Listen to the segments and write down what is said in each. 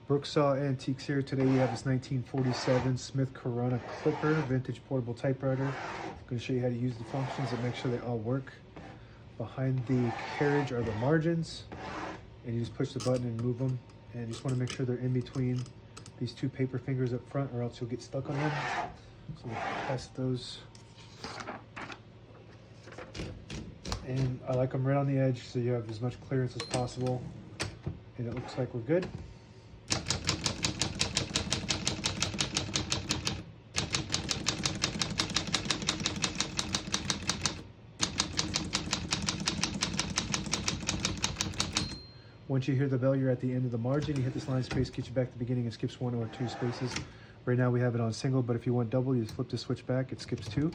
Brooksaw Antiques here. Today we have this 1947 Smith Corona Clipper vintage portable typewriter. I'm going to show you how to use the functions and make sure they all work. Behind the carriage are the margins, and you just push the button and move them. And you just want to make sure they're in between these two paper fingers up front, or else you'll get stuck on them. So we'll test those. And I like them right on the edge so you have as much clearance as possible. And it looks like we're good. Once you hear the bell, you're at the end of the margin. You hit this line space, gets you back to the beginning. It skips 1 or 2 spaces. Right now we have it on single, but if you want double, you just flip the switch back, it skips 2.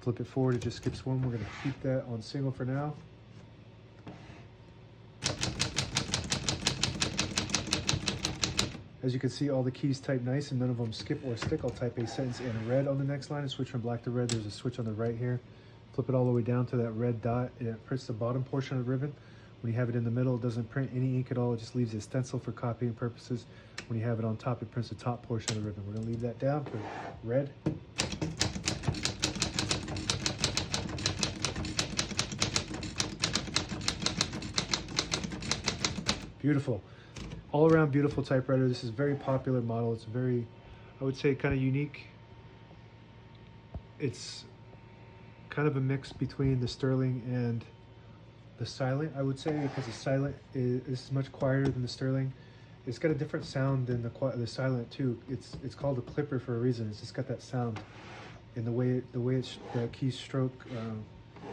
Flip it forward, it just skips 1. We're gonna keep that on single for now. As you can see, all the keys type nice and none of them skip or stick. I'll type a sentence in red on the next line and switch from black to red. There's a switch on the right here. Flip it all the way down to that red dot. It prints the bottom portion of the ribbon. When you have it in the middle, it doesn't print any ink at all. It just leaves a stencil for copying purposes. When you have it on top, it prints the top portion of the ribbon. We're gonna leave that down for red. Beautiful. All around beautiful typewriter. This is a very popular model. It's very, I would say, kind of unique. It's kind of a mix between the Sterling and the Silent, I would say, because the Silent is much quieter than the Sterling. It's got a different sound than the Silent too. It's called a Clipper for a reason. It's just got that sound, and the way the key stroke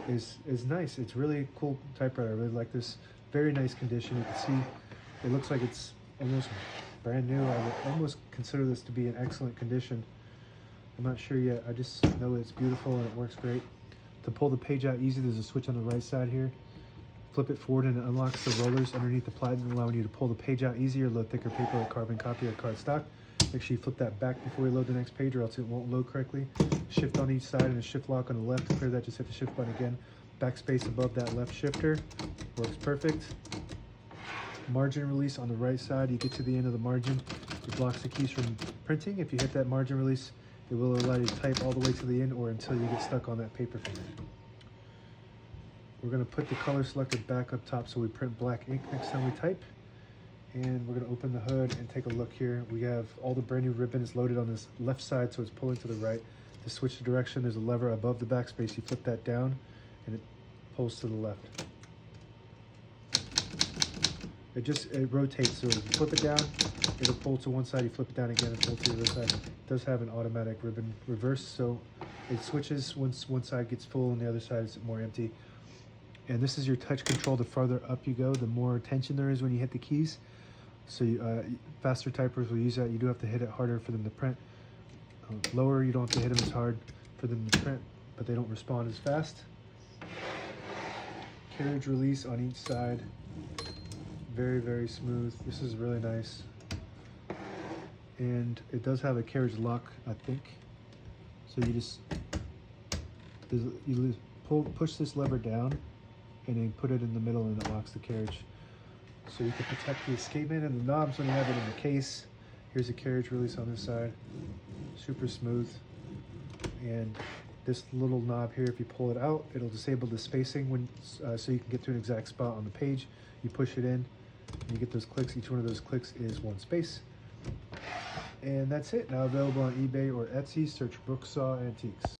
is nice. It's really cool typewriter. I really like this. Very nice condition. You can see it looks like it's almost brand new. I would almost consider this to be in excellent condition. I'm not sure yet. I just know it's beautiful and it works great. To pull the page out easy, there's a switch on the right side here. Flip it forward and it unlocks the rollers underneath the platen, allowing you to pull the page out easier, load thicker paper like carbon copy or cardstock. Make sure you flip that back before you load the next page or else it won't load correctly. Shift on each side and a shift lock on the left. To clear that, just hit the shift button again. Backspace above that left shifter. Works perfect. Margin release on the right side. You get to the end of the margin. It blocks the keys from printing. If you hit that margin release, it will allow you to type all the way to the end or until you get stuck on that paper finger. We're going to put the color selector back up top so we print black ink next time we type. And we're going to open the hood and take a look here. We have all the brand new ribbon is loaded on this left side, so it's pulling to the right. To switch the direction, there's a lever above the backspace. You flip that down and it pulls to the left. It rotates, so if you flip it down, it'll pull to one side. You flip it down again and pull to the other side. It does have an automatic ribbon reverse, so it switches once one side gets full and the other side is more empty. And this is your touch control. The farther up you go, the more tension there is when you hit the keys. So faster typers will use that. You do have to hit it harder for them to print. Lower, you don't have to hit them as hard for them to print, but they don't respond as fast. Carriage release on each side. Very, very smooth. This is really nice. And it does have a carriage lock, I think. So you push this lever down and then put it in the middle and it locks the carriage. So you can protect the escapement and the knobs when you have it in the case. Here's a carriage release on this side. Super smooth. And this little knob here, if you pull it out, it'll disable the spacing so you can get to an exact spot on the page. You push it in, and you get those clicks. Each one of those clicks is 1 space. And that's it. Now available on eBay or Etsy. Search Brooksaw Antiques.